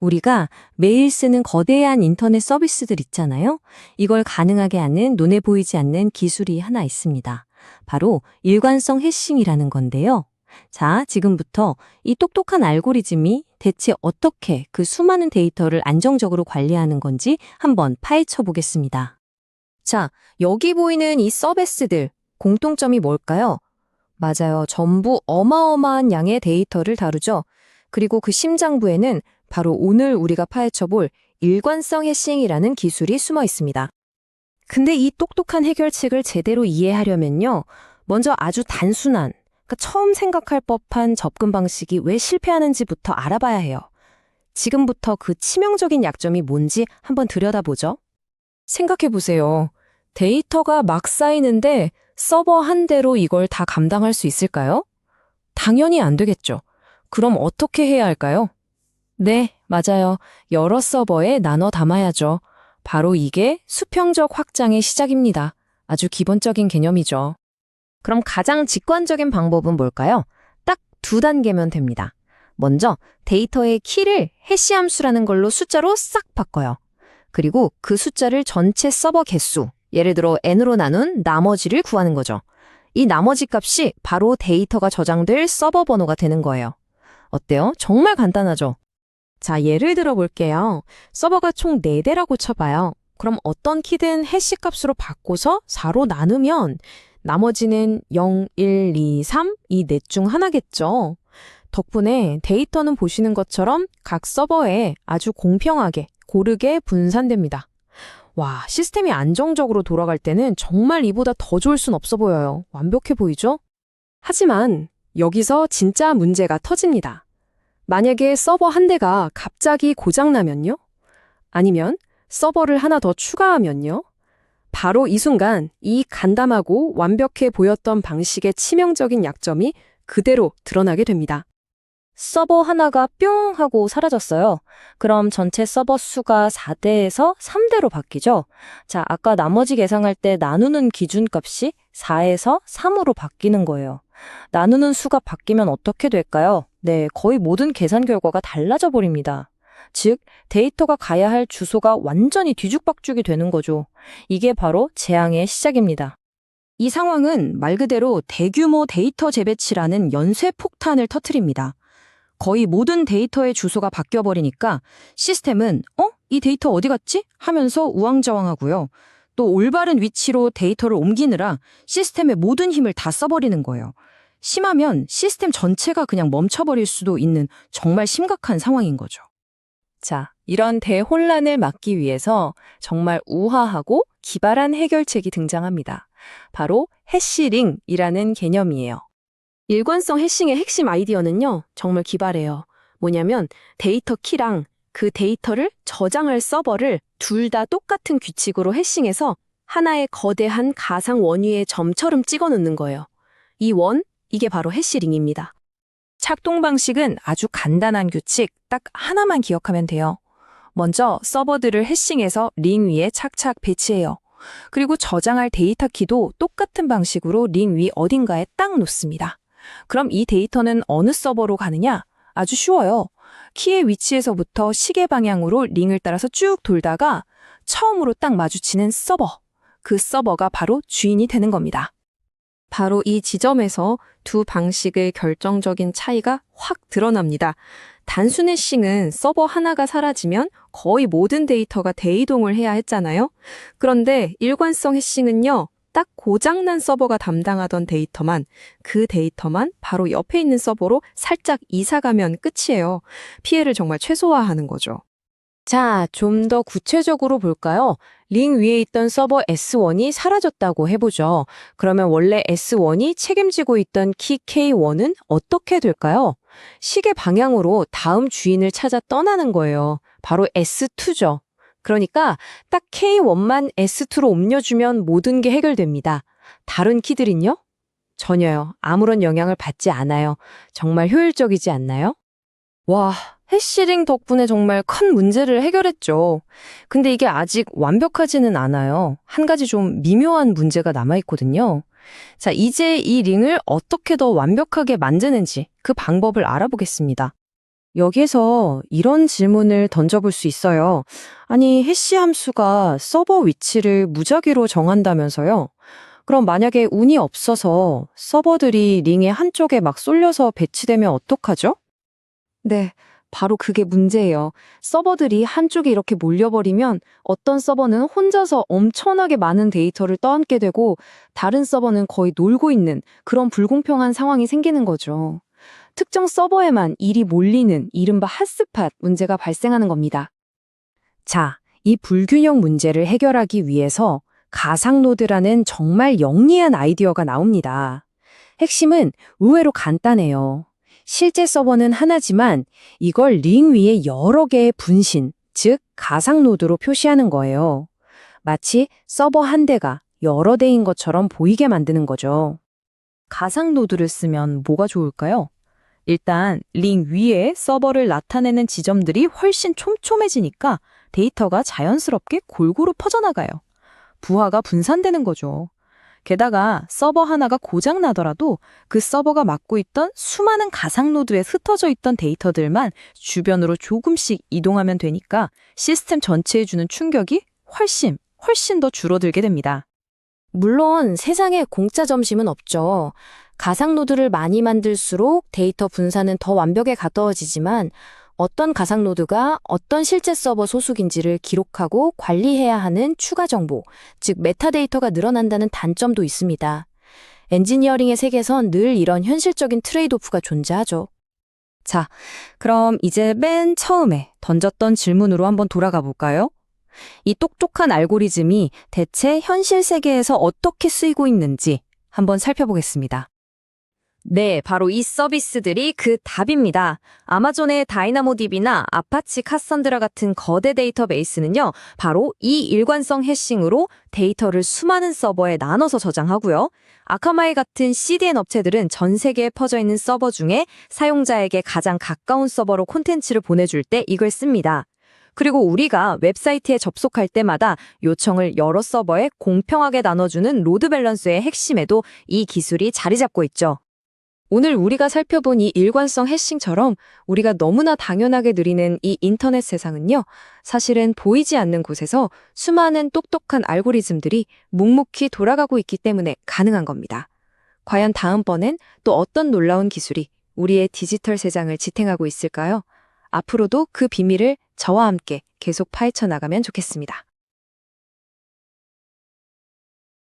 우리가 매일 쓰는 거대한 인터넷 서비스들 있잖아요. 이걸 가능하게 하는 눈에 보이지 않는 기술이 하나 있습니다. 바로 일관성 해싱이라는 건데요. 자, 지금부터 이 똑똑한 알고리즘이 대체 어떻게 그 수많은 데이터를 안정적으로 관리하는 건지 한번 파헤쳐 보겠습니다. 자, 여기 보이는 이 서비스들, 공통점이 뭘까요? 맞아요. 전부 어마어마한 양의 데이터를 다루죠. 그리고 그 심장부에는 바로 오늘 우리가 파헤쳐볼 일관성 해싱이라는 기술이 숨어 있습니다. 근데 이 똑똑한 해결책을 제대로 이해하려면요. 먼저 아주 단순한, 그러니까 처음 생각할 법한 접근 방식이 왜 실패하는지부터 알아봐야 해요. 지금부터 그 치명적인 약점이 뭔지 한번 들여다보죠. 생각해보세요. 데이터가 막 쌓이는데 서버 한 대로 이걸 다 감당할 수 있을까요? 당연히 안 되겠죠. 그럼 어떻게 해야 할까요? 네, 맞아요. 여러 서버에 나눠 담아야죠. 바로 이게 수평적 확장의 시작입니다. 아주 기본적인 개념이죠. 그럼 가장 직관적인 방법은 뭘까요? 딱 두 단계면 됩니다. 먼저 데이터의 키를 해시함수라는 걸로 숫자로 싹 바꿔요. 그리고 그 숫자를 전체 서버 개수, 예를 들어 n으로 나눈 나머지를 구하는 거죠. 이 나머지 값이 바로 데이터가 저장될 서버 번호가 되는 거예요. 어때요? 정말 간단하죠? 자, 예를 들어 볼게요. 서버가 총 4대라고 쳐봐요. 그럼 어떤 키든 해시 값으로 바꿔서 4로 나누면 나머지는 0, 1, 2, 3 이 넷 중 하나겠죠. 덕분에 데이터는 보시는 것처럼 각 서버에 아주 공평하게 고르게 분산됩니다. 와, 시스템이 안정적으로 돌아갈 때는 정말 이보다 더 좋을 순 없어 보여요. 완벽해 보이죠? 하지만 여기서 진짜 문제가 터집니다. 만약에 서버 한 대가 갑자기 고장나면요? 아니면 서버를 하나 더 추가하면요? 바로 이 순간 이 간담하고 완벽해 보였던 방식의 치명적인 약점이 그대로 드러나게 됩니다. 서버 하나가 뿅 하고 사라졌어요. 그럼 전체 서버 수가 4대에서 3대로 바뀌죠. 자, 아까 나머지 계산할 때 나누는 기준값이 4에서 3으로 바뀌는 거예요. 나누는 수가 바뀌면 어떻게 될까요? 네, 거의 모든 계산 결과가 달라져 버립니다. 즉, 데이터가 가야 할 주소가 완전히 뒤죽박죽이 되는 거죠. 이게 바로 재앙의 시작입니다. 이 상황은 말 그대로 대규모 데이터 재배치라는 연쇄 폭탄을 터뜨립니다. 거의 모든 데이터의 주소가 바뀌어버리니까 시스템은 이 데이터 어디 갔지? 하면서 우왕좌왕하고요. 또 올바른 위치로 데이터를 옮기느라 시스템의 모든 힘을 다 써버리는 거예요. 심하면 시스템 전체가 그냥 멈춰버릴 수도 있는 정말 심각한 상황인 거죠. 자, 이런 대혼란을 막기 위해서 정말 우아하고 기발한 해결책이 등장합니다. 바로 해시링이라는 개념이에요. 일관성 해싱의 핵심 아이디어는요, 정말 기발해요. 뭐냐면 데이터 키랑 그 데이터를 저장할 서버를 둘 다 똑같은 규칙으로 해싱해서 하나의 거대한 가상 원위의 점처럼 찍어 놓는 거예요. 이 원, 이게 바로 해시링입니다. 작동 방식은 아주 간단한 규칙 딱 하나만 기억하면 돼요. 먼저 서버들을 해싱해서 링 위에 착착 배치해요. 그리고 저장할 데이터 키도 똑같은 방식으로 링 위 어딘가에 딱 놓습니다. 그럼 이 데이터는 어느 서버로 가느냐? 아주 쉬워요. 키의 위치에서부터 시계 방향으로 링을 따라서 쭉 돌다가 처음으로 딱 마주치는 서버. 그 서버가 바로 주인이 되는 겁니다. 바로 이 지점에서 두 방식의 결정적인 차이가 확 드러납니다. 단순 해싱은 서버 하나가 사라지면 거의 모든 데이터가 대이동을 해야 했잖아요. 그런데 일관성 해싱은요, 딱 고장난 서버가 담당하던 데이터만, 그 데이터만 바로 옆에 있는 서버로 살짝 이사가면 끝이에요. 피해를 정말 최소화하는 거죠. 자, 좀 더 구체적으로 볼까요? 링 위에 있던 서버 S1이 사라졌다고 해보죠. 그러면 원래 S1이 책임지고 있던 키 K1은 어떻게 될까요? 시계 방향으로 다음 주인을 찾아 떠나는 거예요. 바로 S2죠. 그러니까 딱 K1만 S2로 옮겨주면 모든 게 해결됩니다. 다른 키들은요? 전혀요. 아무런 영향을 받지 않아요. 정말 효율적이지 않나요? 와, 해시링 덕분에 정말 큰 문제를 해결했죠. 근데 이게 아직 완벽하지는 않아요. 한 가지 좀 미묘한 문제가 남아있거든요. 자, 이제 이 링을 어떻게 더 완벽하게 만드는지 그 방법을 알아보겠습니다. 여기에서 이런 질문을 던져볼 수 있어요. 아니, 해시 함수가 서버 위치를 무작위로 정한다면서요? 그럼 만약에 운이 없어서 서버들이 링의 한쪽에 막 쏠려서 배치되면 어떡하죠? 네, 바로 그게 문제예요. 서버들이 한쪽에 이렇게 몰려버리면 어떤 서버는 혼자서 엄청나게 많은 데이터를 떠안게 되고 다른 서버는 거의 놀고 있는 그런 불공평한 상황이 생기는 거죠. 특정 서버에만 일이 몰리는 이른바 핫스팟 문제가 발생하는 겁니다. 자, 이 불균형 문제를 해결하기 위해서 가상노드라는 정말 영리한 아이디어가 나옵니다. 핵심은 의외로 간단해요. 실제 서버는 하나지만 이걸 링 위에 여러 개의 분신, 즉 가상노드로 표시하는 거예요. 마치 서버 한 대가 여러 대인 것처럼 보이게 만드는 거죠. 가상노드를 쓰면 뭐가 좋을까요? 일단 링 위에 서버를 나타내는 지점들이 훨씬 촘촘해지니까 데이터가 자연스럽게 골고루 퍼져나가요. 부하가 분산되는 거죠. 게다가 서버 하나가 고장 나더라도 그 서버가 맡고 있던 수많은 가상 노드에 흩어져 있던 데이터들만 주변으로 조금씩 이동하면 되니까 시스템 전체에 주는 충격이 훨씬 더 줄어들게 됩니다. 물론 세상에 공짜 점심은 없죠. 가상노드를 많이 만들수록 데이터 분산은 더 완벽에 가까워지지만 어떤 가상노드가 어떤 실제 서버 소속인지를 기록하고 관리해야 하는 추가 정보, 즉 메타데이터가 늘어난다는 단점도 있습니다. 엔지니어링의 세계에선 늘 이런 현실적인 트레이드오프가 존재하죠. 자, 그럼 이제 맨 처음에 던졌던 질문으로 한번 돌아가 볼까요? 이 똑똑한 알고리즘이 대체 현실 세계에서 어떻게 쓰이고 있는지 한번 살펴보겠습니다. 네, 바로 이 서비스들이 그 답입니다. 아마존의 다이나모DB나 아파치 카산드라 같은 거대 데이터베이스는요, 바로 이 일관성 해싱으로 데이터를 수많은 서버에 나눠서 저장하고요. 아카마이 같은 CDN 업체들은 전 세계에 퍼져 있는 서버 중에 사용자에게 가장 가까운 서버로 콘텐츠를 보내줄 때 이걸 씁니다. 그리고 우리가 웹사이트에 접속할 때마다 요청을 여러 서버에 공평하게 나눠주는 로드 밸런스의 핵심에도 이 기술이 자리 잡고 있죠. 오늘 우리가 살펴본 이 일관성 해싱처럼 우리가 너무나 당연하게 누리는 이 인터넷 세상은요, 사실은 보이지 않는 곳에서 수많은 똑똑한 알고리즘들이 묵묵히 돌아가고 있기 때문에 가능한 겁니다. 과연 다음번엔 또 어떤 놀라운 기술이 우리의 디지털 세상을 지탱하고 있을까요? 앞으로도 그 비밀을 저와 함께 계속 파헤쳐 나가면 좋겠습니다.